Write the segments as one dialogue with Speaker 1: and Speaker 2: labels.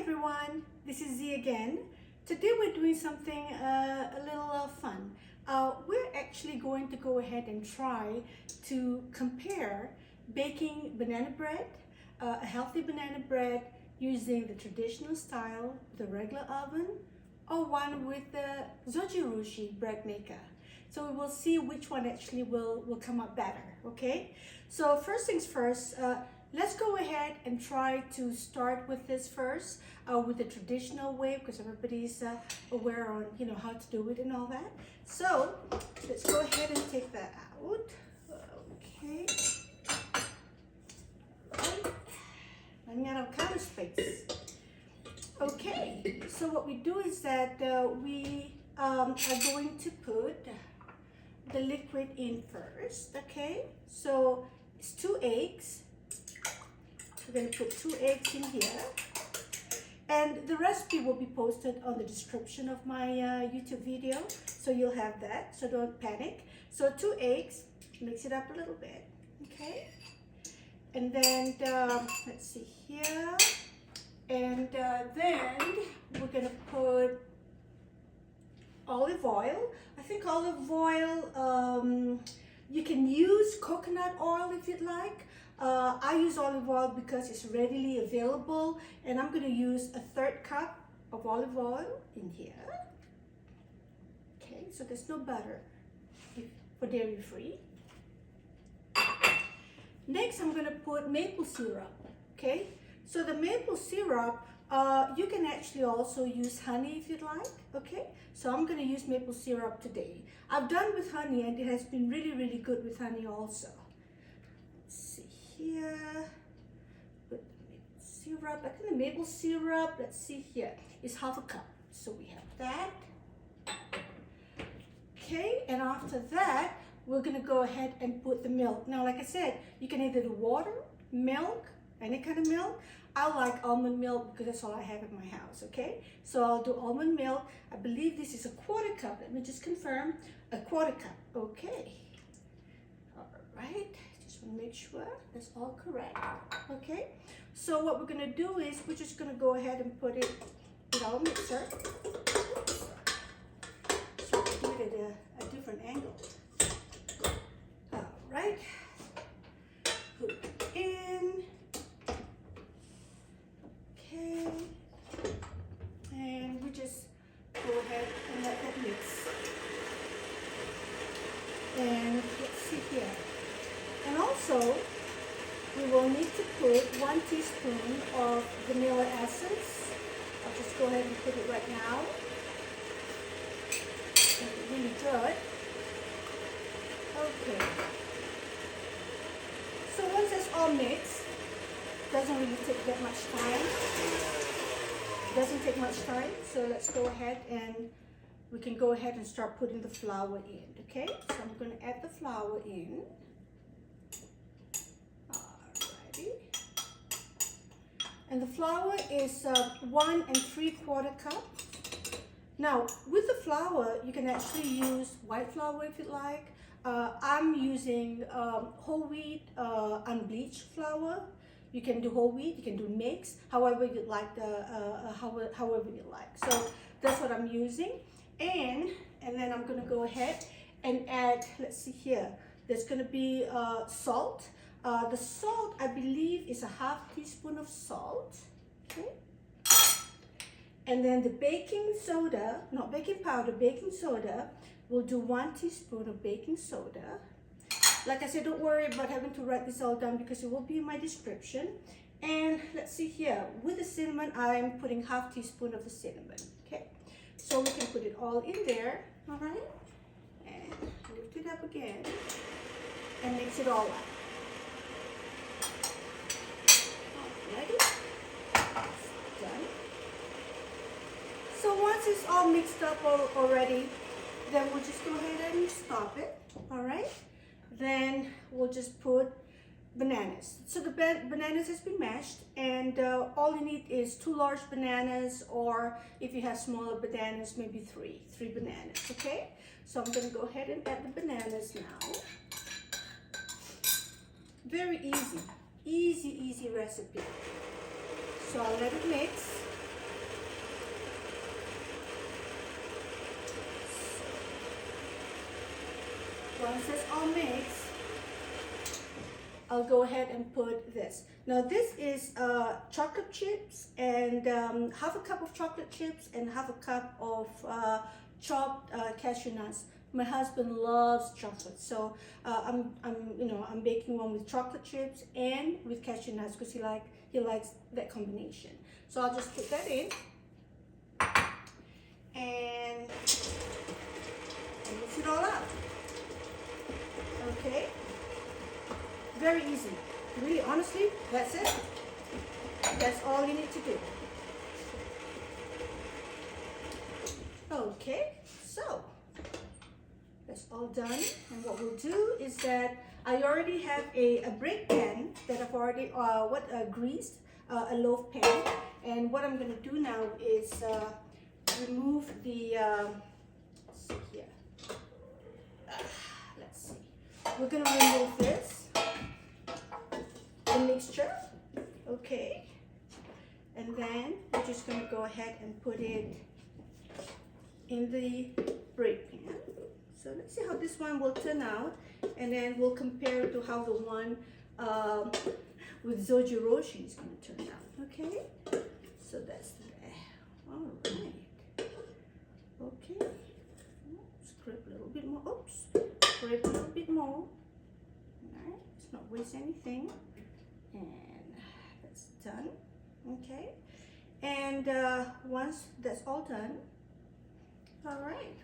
Speaker 1: everyone, this is Z again. Today we're doing something a little fun. We're actually going to go ahead and try to compare baking banana bread, a healthy banana bread using the traditional style, the regular oven, or one with the Zojirushi bread maker. So we will see which one actually will come up better, okay? So first things first, let's go ahead and try to start with this first, with the traditional way, because everybody's aware on how to do it and all that. So let's go ahead and take that out. Okay. Right. Running out of counter space. Okay. So what we do is that we are going to put the liquid in first. Okay. So it's 2 eggs. We're going to put 2 eggs in here, and the recipe will be posted on the description of my YouTube video, so you'll have that, so don't panic. So 2 eggs, mix it up a little bit, okay, and then let's see here, and then we're going to put olive oil. I think olive oil, you can use coconut oil if you'd like. I use olive oil because it's readily available, and I'm going to use a 1/3 cup of olive oil in here. Okay, so there's no butter for dairy free. Next, I'm going to put maple syrup. Okay, so the maple syrup, you can actually also use honey if you'd like. Okay, so I'm going to use maple syrup today. I've done with honey, and it has been really good with honey also. Let's see here, put the maple syrup. I think the maple syrup, let's see here, is 1/2 cup. So we have that. Okay, and after that, we're gonna go ahead and put the milk. Now, like I said, you can either do water, milk, any kind of milk. I like almond milk because that's all I have in my house, okay? So I'll do almond milk. I believe this is a 1/4 cup. Let me just confirm, a 1/4 cup, okay. All right. Make sure that's all correct. Okay, so what we're going to do is we're just going to go ahead and put it in our mixer. So do it at a different angle. All right, put it in. Okay, and we just go ahead and let that mix. And let's see here. And also, we will need to put 1 teaspoon of vanilla essence. I'll just go ahead and put it right now. Make it really good. Okay. So once it's all mixed, doesn't really take that much time. Doesn't take much time. So let's go ahead and we can go ahead and start putting the flour in. Okay. So I'm going to add the flour in. And the flour is 1 3/4 cup. Now, with the flour, you can actually use white flour if you like. I'm using whole wheat unbleached flour. You can do whole wheat, you can do mixed, however you like, however you like. So that's what I'm using. And then I'm going to go ahead and add, let's see here, there's going to be salt. The salt, I believe, is a 1/2 teaspoon of salt, okay? And then the baking soda, not baking powder, baking soda, we'll do 1 teaspoon of baking soda. Like I said, don't worry about having to write this all down because it will be in my description. And let's see here, with the cinnamon, I'm putting 1/2 teaspoon of the cinnamon, okay? So we can put it all in there, all right? And lift it up again and mix it all up. Done. So once it's all mixed up already, then we'll just go ahead and stop it. All right. Then we'll just put bananas. So the bananas has been mashed, and all you need is 2 large bananas, or if you have smaller bananas, maybe 3 bananas. Okay. So I'm going to go ahead and add the bananas now. Very easy recipe. So I'll let it mix. once that's all mixed, I'll go ahead and put this. Now this is chocolate chips and half a cup of chocolate chips and half a cup of chopped cashew nuts. My husband loves chocolate, so I'm baking one with chocolate chips and with cashew nuts because he likes that combination. So I'll just put that in and mix it all up. Okay, very easy. Really, honestly, that's it. That's all you need to do. Okay, so that's all done. And what we'll do is that I already have a bread pan that I've already greased, a loaf pan. And what I'm going to do now is remove the, let's see here. Let's see. We're going to remove this, the mixture, okay? And then we're just going to go ahead and put it in the bread pan. So let's see how this one will turn out, and then we'll compare it to how the one with Zojirushi is going to turn out, okay? So that's there. All right. Okay. Scrape a little bit more. Oops. Scrape a little bit more. All right. Let's not waste anything. And that's done. Okay. And once that's all done, all right,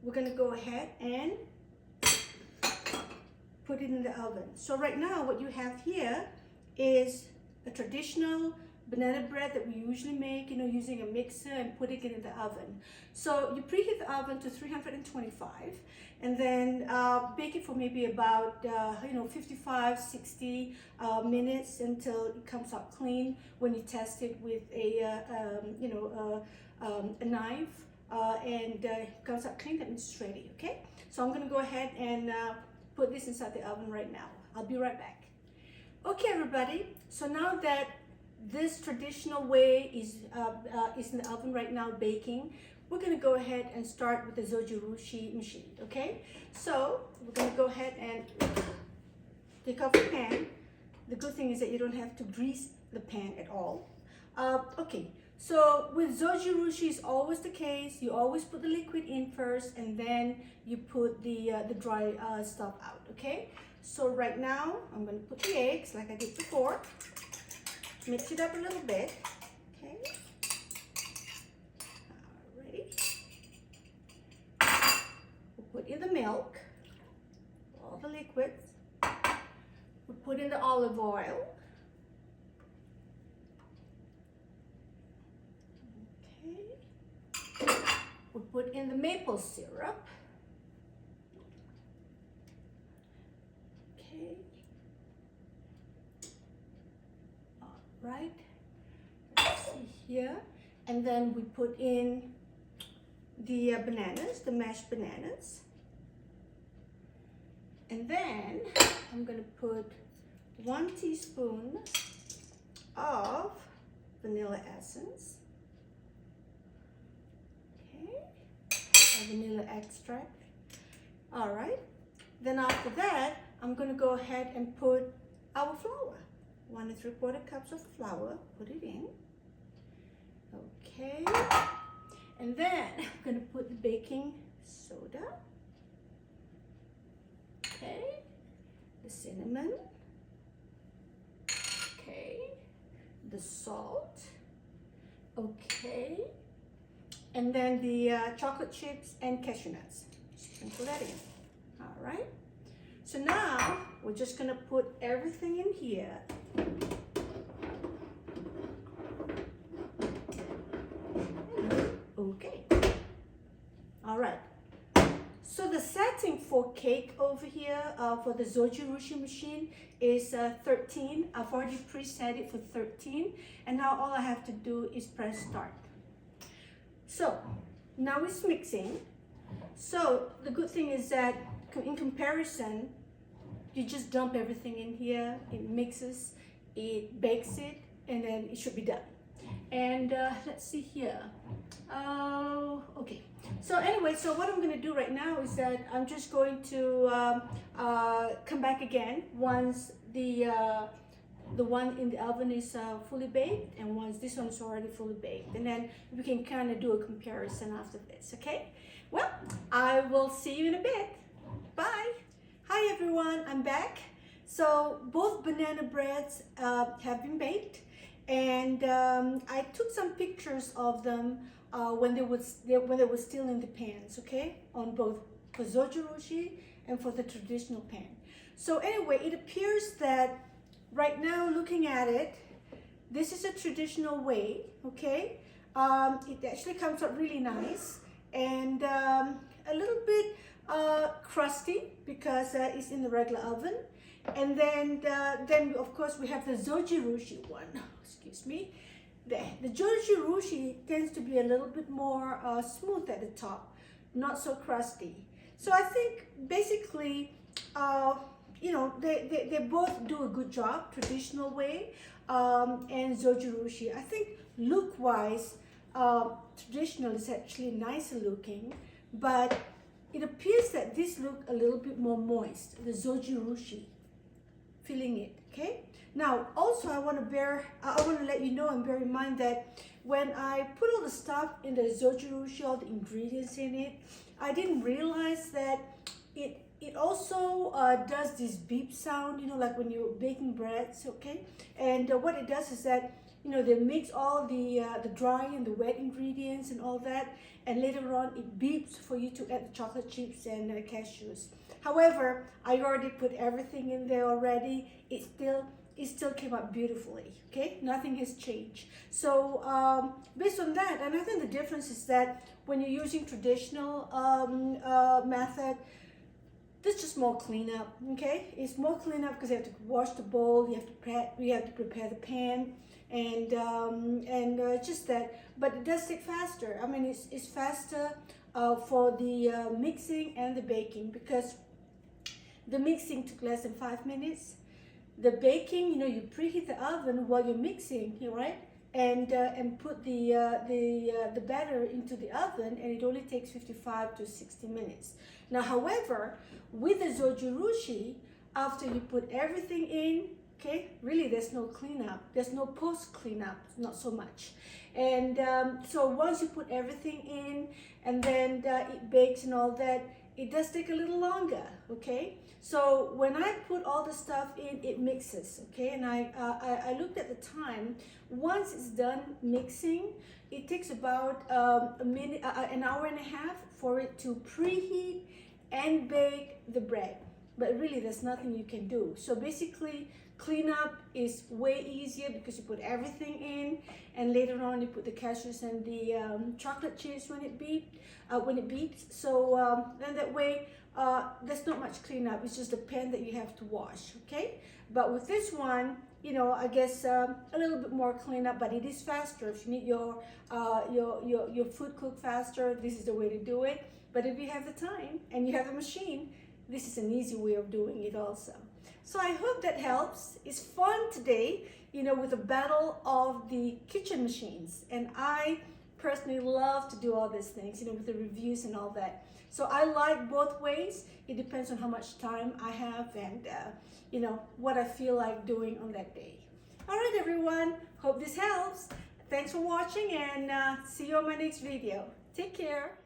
Speaker 1: we're going to go ahead and put it in the oven. So right now what you have here is a traditional banana bread that we usually make, using a mixer and putting it in the oven. So you preheat the oven to 325 and then bake it for maybe about 55, 60 minutes until it comes out clean. When you test it with a knife and it comes out clean, that means it's ready. Okay, so I'm gonna go ahead and put this inside the oven right now. I'll be right back. Okay, everybody, so now that this traditional way is in the oven right now baking, we're going to go ahead and start with the Zojirushi machine, okay? So we're going to go ahead and take off the pan. The good thing is that you don't have to grease the pan at all. Okay, so with Zojirushi, it's always the case. You always put the liquid in first and then you put the dry stuff out, okay? So right now, I'm going to put the eggs like I did before. Mix it up a little bit, okay? Alrighty. We'll put in the milk, all the liquids. We'll put in the olive oil. Okay. We'll put in the maple syrup. Right, let's see here, and then we put in the bananas, the mashed bananas, and then I'm going to put 1 teaspoon of vanilla essence, okay, vanilla extract. All right, then after that I'm going to go ahead and put our flour. 1 3/4 cups of flour, put it in. Okay, and then I'm going to put the baking soda. Okay, the cinnamon. Okay, the salt. Okay, and then the chocolate chips and cashew nuts. Sprinkle that in. All right. So now we're just going to put everything in here. Okay. All right. So the setting for cake over here for the Zojirushi machine is 13. I've already preset it for 13. And now all I have to do is press start. So now it's mixing. So the good thing is that in comparison, you just dump everything in here, it mixes, it bakes it, and then it should be done. And let's see here. Okay. So anyway, so what I'm going to do right now is that I'm just going to come back again once the one in the oven is fully baked, and once this one is already fully baked, and then we can kind of do a comparison after this. Okay, well, I will see you in a bit. Bye. Hi everyone, I'm back. So both banana breads have been baked, and I took some pictures of them when they were still in the pans, okay, on both for Zojirushi and for the traditional pan. So anyway, it appears that right now, looking at it, this is a traditional way, okay? It actually comes out really nice and a little bit crusty because it's in the regular oven. And then of course we have the Zojirushi one. Excuse me. The Zojirushi tends to be a little bit more smooth at the top, not so crusty. So I think basically, you know, they both do a good job, traditional way and Zojirushi. I think look-wise, traditional is actually nicer looking, but it appears that this look a little bit more moist, the Zojirushi, feeling it, okay? Now, also I want to let you know and bear in mind that when I put all the stuff in the Zojirushi, all the ingredients in it, I didn't realize that it also does this beep sound, you know, like when you're baking breads, okay? And what it does is that, you know, they mix all the dry and the wet ingredients and all that, and later on it beeps for you to add the chocolate chips and cashews. However, I already put everything in there already. It still came out beautifully, okay? Nothing has changed. So based on that, and I think the difference is that when you're using traditional method, there's just more cleanup, okay? It's more cleanup because you have to wash the bowl, you have to prepare the pan, and just that. But it does take faster. I mean, it's faster for the mixing and the baking, because the mixing took less than 5 minutes. The baking, you know, you preheat the oven while you're mixing, right? And put the batter into the oven, and it only takes 55 to 60 minutes. Now, however, with the Zojirushi, after you put everything in, okay, really there's no cleanup, there's no post cleanup, not so much. And so once you put everything in, and then it bakes and all that, it does take a little longer, okay? So when I put all the stuff in, it mixes, okay? And I looked at the time. Once it's done mixing, it takes about an hour and a half for it to preheat and bake the bread. But really, there's nothing you can do. So basically, cleanup is way easier because you put everything in, and later on you put the cashews and the chocolate chips when it beeps. So then that way, there's not much cleanup. It's just the pan that you have to wash, okay? But with this one, you know, I guess a little bit more cleanup, but it is faster. If you need your food cooked faster, this is the way to do it. But if you have the time and you have a machine, this is an easy way of doing it also. So I hope that helps. It's fun today, you know, with the battle of the kitchen machines. And I personally love to do all these things, you know, with the reviews and all that. So I like both ways. It depends on how much time I have and, you know, what I feel like doing on that day. All right, everyone. Hope this helps. Thanks for watching, and see you on my next video. Take care.